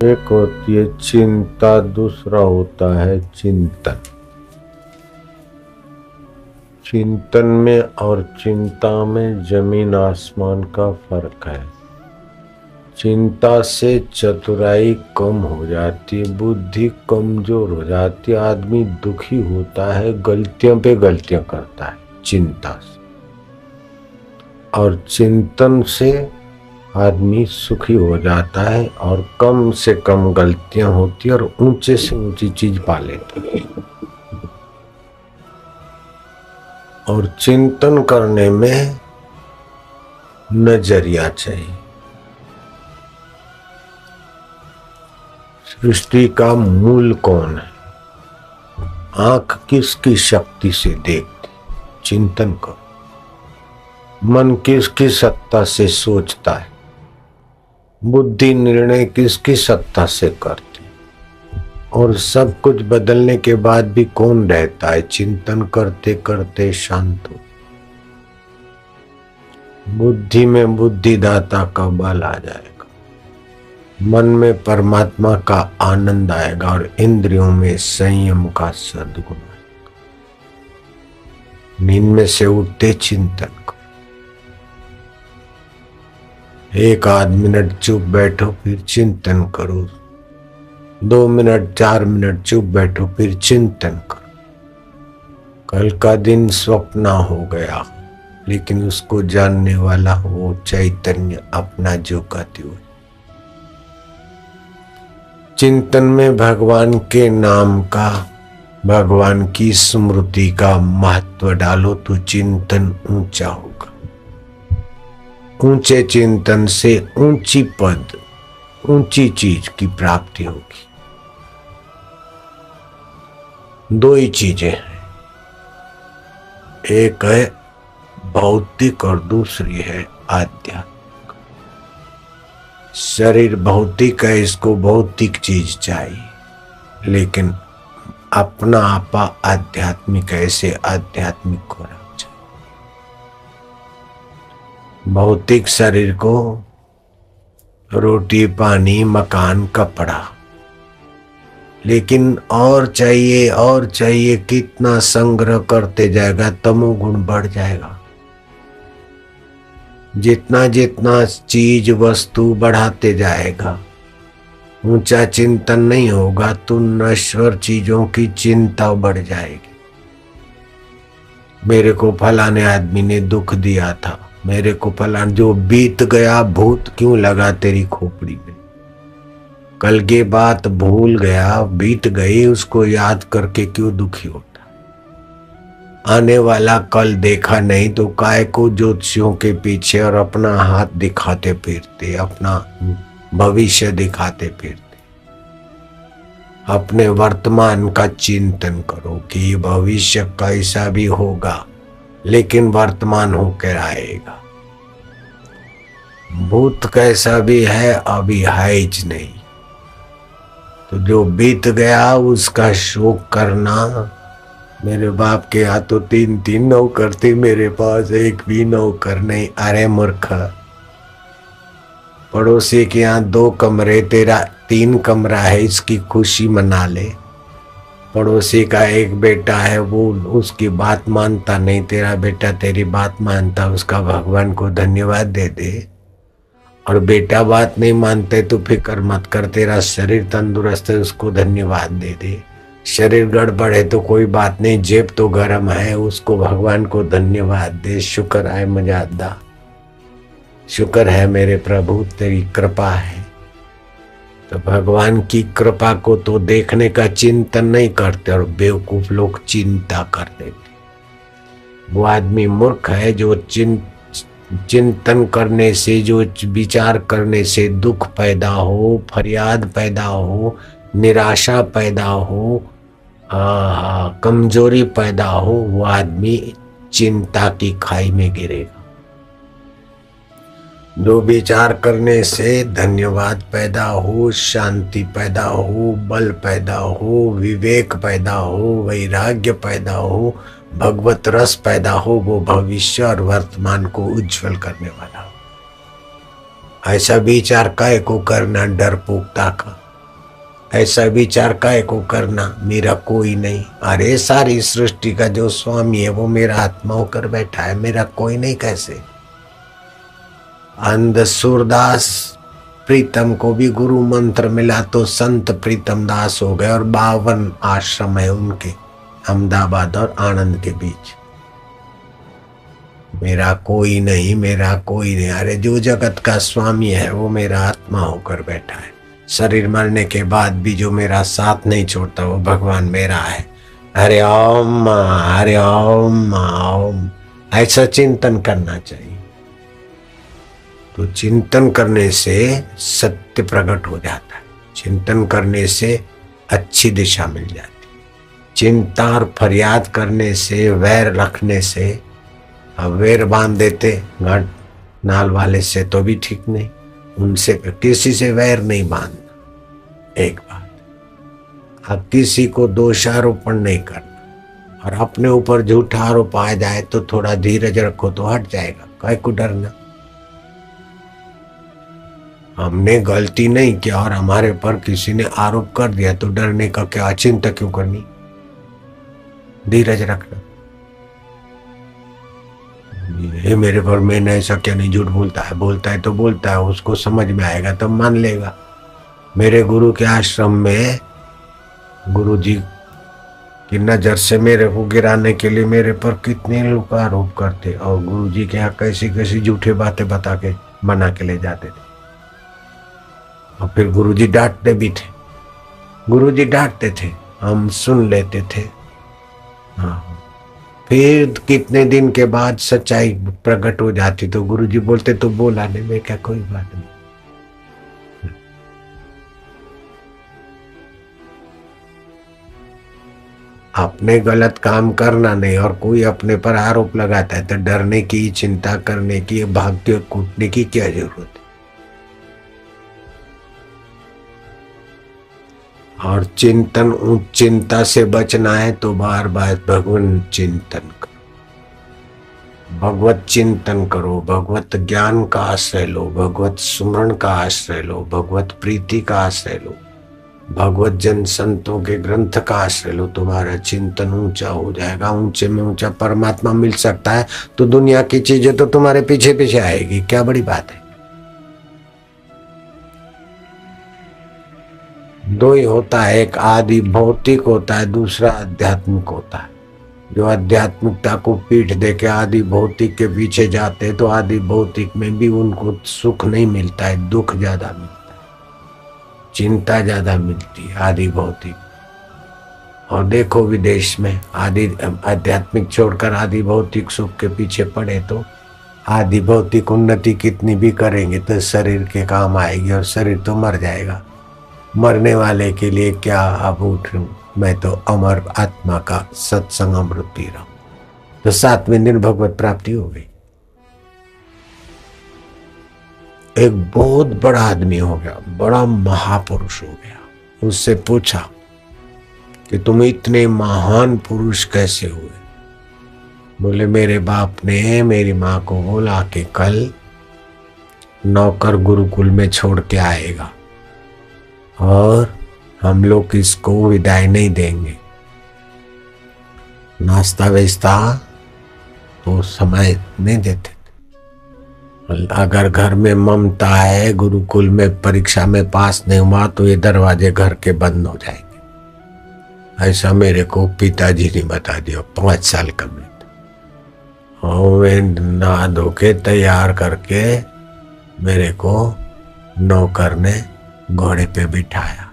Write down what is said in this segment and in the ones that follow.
एक होती है चिंता, दूसरा होता है चिंतन। चिंतन में और चिंता में जमीन आसमान का फर्क है। चिंता से चतुराई कम हो जाती है, बुद्धि कमजोर हो जाती है, आदमी दुखी होता है, गलतियों पे गलतियां करता है चिंता से। और चिंतन से आदमी सुखी हो जाता है और कम से कम गलतियां होती है और ऊंचे से ऊंची चीज पा लेता है। और चिंतन करने में नजरिया चाहिए। सृष्टि का मूल कौन है? आंख किसकी शक्ति से देखती? चिंतन करो। मन किसकी सत्ता से सोचता है? बुद्धि निर्णय किसकी सत्ता से करती? और सब कुछ बदलने के बाद भी कौन रहता है? चिंतन करते करते शांत हो। बुद्धि में बुद्धिदाता का बल आ जाएगा, मन में परमात्मा का आनंद आएगा और इंद्रियों में संयम का सद्गुण आएगा। नींद में से उठते चिंतन करो। 1 मिनट चुप बैठो, फिर चिंतन करो। 2 मिनट 4 मिनट चुप बैठो, फिर चिंतन करो। कल का दिन स्वप्न हो गया, लेकिन उसको जानने वाला वो चैतन्य अपना जो कहते हुए। चिंतन में भगवान के नाम का, भगवान की स्मृति का महत्व डालो तो चिंतन ऊंचा होगा। ऊंचे चिंतन से ऊंची पद, ऊंची चीज की प्राप्ति होगी। 2 ही चीजें हैं, एक है भौतिक और दूसरी है आध्यात्मिक। शरीर भौतिक है, इसको भौतिक चीज चाहिए, लेकिन अपना आपा आध्यात्मिक है, ऐसे आध्यात्मिक होना चाहिए। भौतिक शरीर को रोटी पानी मकान कपड़ा, लेकिन और चाहिए और चाहिए। कितना संग्रह करते जाएगा तमोगुण बढ़ जाएगा। जितना जितना चीज वस्तु बढ़ाते जाएगा, ऊंचा चिंतन नहीं होगा तो नश्वर चीजों की चिंता बढ़ जाएगी। मेरे को फलाने आदमी ने दुख दिया था, मेरे को फलान, जो बीत गया भूत क्यों लगा तेरी खोपड़ी में? कल की बात भूल गया, बीत गई, उसको याद करके क्यों दुखी होता? आने वाला कल देखा नहीं तो काय को ज्योतिषियों के पीछे और अपना हाथ दिखाते फिरते, अपना भविष्य दिखाते फिरते। अपने वर्तमान का चिंतन करो कि भविष्य कैसा भी होगा, लेकिन वर्तमान होकर आएगा। भूत कैसा भी है अभी है ही नहीं, तो जो बीत गया उसका शोक करना। मेरे बाप के यहाँ तो 3-3 नौकर थे, मेरे पास एक भी नौकर नहीं। अरे मूर्ख, पड़ोसी के यहाँ 2 कमरे, तेरा 3 कमरा है, इसकी खुशी मना ले। पड़ोसी का एक बेटा है, वो उसकी बात मानता नहीं, तेरा बेटा तेरी बात मानता, उसका भगवान को धन्यवाद दे दे। और बेटा बात नहीं मानते तो फिक्र मत कर, तेरा शरीर तंदुरुस्त है, उसको धन्यवाद दे दे। शरीर गड़बड़ है तो कोई बात नहीं, जेब तो गर्म है, उसको भगवान को धन्यवाद दे। शुक्र है मजादा, शुक्र है मेरे प्रभु, तेरी कृपा है। तो भगवान की कृपा को तो देखने का चिंतन नहीं करते, और बेवकूफ लोग चिंता कर देते। वो आदमी मूर्ख है जो चिंतन करने से, जो विचार करने से दुख पैदा हो, फरियाद पैदा हो, निराशा पैदा हो, कमजोरी पैदा हो, वो आदमी चिंता की खाई में गिरेगा। जो विचार करने से धन्यवाद पैदा हो, शांति पैदा हो, बल पैदा हो, विवेक पैदा हो, वैराग्य पैदा हो, भगवत रस पैदा हो, वो भविष्य और वर्तमान को उज्जवल करने वाला हो। ऐसा विचार काय को करना डरपोकता का? ऐसा विचार काहे को करना, मेरा कोई नहीं। अरे सारी सृष्टि का जो स्वामी है वो मेरा आत्मा होकर बैठा है, मेरा कोई नहीं कैसे। अंध सूरदास प्रीतम को भी गुरु मंत्र मिला तो संत प्रीतम दास हो गए, और 52 आश्रम है उनके अहमदाबाद और आनंद के बीच। मेरा कोई नहीं, मेरा कोई नहीं। अरे जो जगत का स्वामी है वो मेरा आत्मा होकर बैठा है। शरीर मरने के बाद भी जो मेरा साथ नहीं छोड़ता वो भगवान मेरा है। हरे ओम हरे ओम ओम, ऐसा चिंतन करना चाहिए। तो चिंतन करने से सत्य प्रकट हो जाता है, चिंतन करने से अच्छी दिशा मिल जाती। चिंता और फरियाद करने से, वैर रखने से, अब वैर बांध देते घाट नाल वाले से तो भी ठीक नहीं, उनसे किसी से वैर नहीं बांधना। एक बात, अब किसी को दोषारोपण नहीं करना, और अपने ऊपर झूठा आरोप आ जाए तो थोड़ा धीरज रखो तो हट जाएगा, काहे को डरना। हमने गलती नहीं किया और हमारे पर किसी ने आरोप कर दिया तो डरने का क्या, चिंता क्यों करनी, धीरज रखना। ये मेरे पर, मैंने ऐसा क्या नहीं, झूठ बोलता है तो बोलता है, उसको समझ में आएगा तब मान लेगा। मेरे गुरु के आश्रम में गुरु जी की नजर से मेरे को गिराने के लिए मेरे पर कितने लोग आरोप करते, और गुरु जी के यहाँ कैसी कैसी झूठे बातें बता के मना के ले जाते थे। और फिर गुरु जी डांटते भी थे, गुरु जी डांटते थे, हम सुन लेते थे। हाँ, फिर कितने दिन के बाद सच्चाई प्रकट हो जाती तो गुरु जी बोलते तो बोला नहीं, मैं क्या, कोई बात नहीं। अपने गलत काम करना नहीं, और कोई अपने पर आरोप लगाता है तो डरने की, चिंता करने की, भाग्य कूटने की क्या जरूरत है। और चिंता से बचना है तो बार बार भगवान चिंतन करो, भगवत चिंतन करो, भगवत ज्ञान का आश्रय लो, भगवत सुमरण का आश्रय लो, भगवत प्रीति का आश्रय लो, भगवत जन संतों के ग्रंथ का आश्रय लो। तुम्हारा चिंतन ऊंचा हो जाएगा, ऊंचे में ऊंचा परमात्मा मिल सकता है तो दुनिया की चीजें तो तुम्हारे पीछे पीछे आएगी, क्या बड़ी बात है। दो ही होता है, एक आदि भौतिक होता है, दूसरा आध्यात्मिक होता है। जो आध्यात्मिकता को पीठ दे के आदि भौतिक के पीछे जाते हैं तो आदि भौतिक में भी उनको सुख नहीं मिलता है, दुख ज्यादा मिलता है, चिंता ज्यादा मिलती है आदि भौतिक। और देखो विदेश में आदि आध्यात्मिक छोड़कर आदि भौतिक सुख के पीछे पड़े तो आदि भौतिक उन्नति कितनी भी करेंगे तो शरीर के काम आएगी, और शरीर तो मर जाएगा। मरने वाले के लिए क्या, अब उठ मैं तो अमर आत्मा का सत्संग अमृत पी रहा हूं। तो 7वें दिन भगवत प्राप्ति हो गई। एक बहुत बड़ा आदमी हो गया, बड़ा महापुरुष हो गया। उससे पूछा कि तुम इतने महान पुरुष कैसे हुए? बोले मेरे बाप ने मेरी माँ को बोला कि कल नौकर गुरुकुल में छोड़ के आएगा और हम लोग इसको विदाई नहीं देंगे। नाश्ता वेस्ता तो समय नहीं देते थे। अगर घर में ममता है, गुरुकुल में परीक्षा में पास नहीं हुआ तो ये दरवाजे घर के बंद हो जाएंगे। ऐसा मेरे को पिताजी ने बता दिया 5 साल का मैं था। और मैं नहा धो के तैयार करके मेरे को नौकर ने घोड़े पे बिठाया।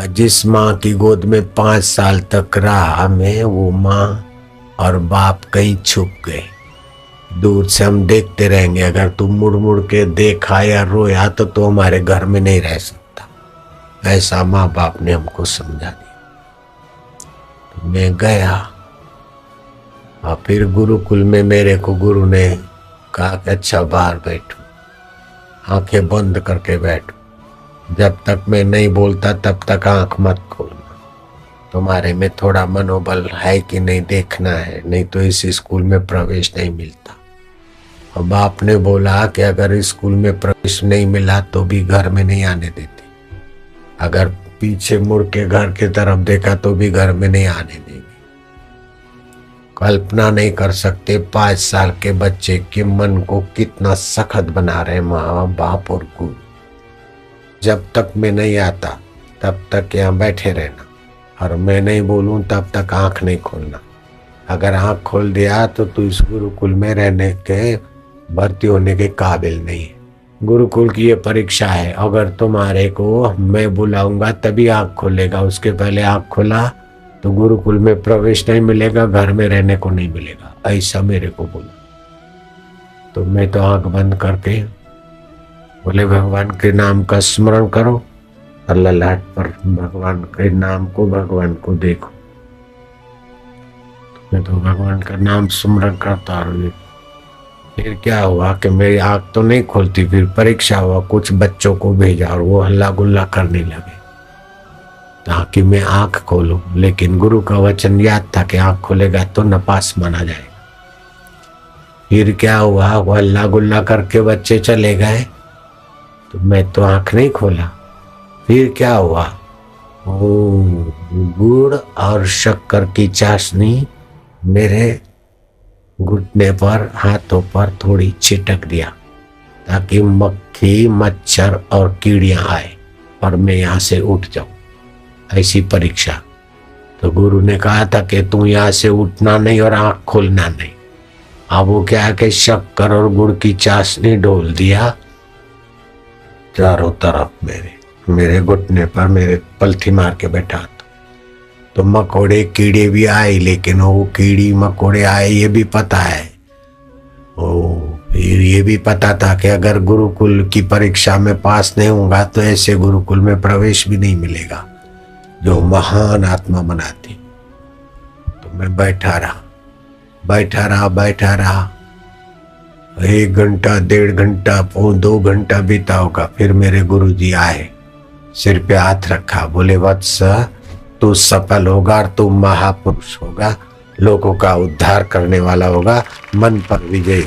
जिस माँ की गोद में 5 साल तक रहा मैं, वो माँ और बाप कहीं छुप गए। दूर से हम देखते रहेंगे, अगर तू मुड़ मुड़ के देखा या रोया तो हमारे घर में नहीं रह सकता। ऐसा माँ बाप ने हमको समझा दिया। तो मैं गया और फिर गुरुकुल में मेरे को गुरु ने कहा कि अच्छा बाहर बैठो, आंखें बंद करके बैठो, जब तक मैं नहीं बोलता तब तक आंख मत खोलना। तुम्हारे में थोड़ा मनोबल है कि नहीं देखना है, नहीं तो इस स्कूल में प्रवेश नहीं मिलता। और बाप ने बोला कि अगर स्कूल में प्रवेश नहीं मिला तो भी घर में नहीं आने देते। अगर पीछे मुड़ के घर की तरफ देखा तो भी घर में नहीं आने देंगे। कल्पना नहीं कर सकते 5 साल के बच्चे के मन को कितना सख्त बना रहे माँ बाप और गुरु। जब तक मैं नहीं आता तब तक यहाँ बैठे रहना, और मैं नहीं बोलूं तब तक आंख नहीं खोलना। अगर आंख खोल दिया तो तू इस गुरुकुल में रहने के, भर्ती होने के काबिल नहीं है। गुरुकुल की ये परीक्षा है, अगर तुम्हारे को मैं बुलाऊंगा तभी आंख खोलेगा, उसके पहले आंख खोला तो गुरुकुल में प्रवेश नहीं मिलेगा, घर में रहने को नहीं मिलेगा, ऐसा मेरे को बोला। तो मैं तो आंख बंद करके बोले भगवान के नाम का स्मरण करो, और ललाट पर भगवान के नाम को, भगवान को देखो। मैं तो भगवान का नाम स्मरण करता रही। फिर क्या हुआ कि मेरी आंख तो नहीं खुलती, फिर परीक्षा हुआ, कुछ बच्चों को भेजा और वो हल्ला गुल्ला करने लगे ताकि मैं आंख खोलूं, लेकिन गुरु का वचन याद था कि आंख खोलेगा तो नपास माना जाएगा। फिर क्या हुआ, वो हल्ला गुल्ला करके बच्चे चले गए तो मैं तो आंख नहीं खोला। फिर क्या हुआ, गुड़ और शक्कर की चाशनी मेरे घुटने पर, हाथों पर थोड़ी छिटक दिया ताकि मक्खी मच्छर और कीड़ियां आए और मैं यहाँ से उठ जाऊं। ऐसी परीक्षा। तो गुरु ने कहा था कि तू यहाँ से उठना नहीं और आंख खोलना नहीं। अब वो क्या है कि शक्कर और गुड़ की चाशनी डोल दिया चारों तरफ, मेरे घुटने पर मेरे पलथी मार के बैठा। तो मकोड़े कीड़े भी आए, लेकिन वो कीड़ी मकोड़े आए ये भी पता है। फिर ये भी पता था कि अगर गुरुकुल की परीक्षा में पास नहीं होगा तो ऐसे गुरुकुल में प्रवेश भी नहीं मिलेगा जो महान आत्मा बनाती। तो मैं बैठा रहा 1 घंटा 1.5 घंटा 2 घंटा बीता होगा। फिर मेरे गुरुजी आए, सिर पे हाथ रखा, बोले वत्स तू सफल होगा और तू महापुरुष होगा, लोगों का उद्धार करने वाला होगा, मन पर विजय।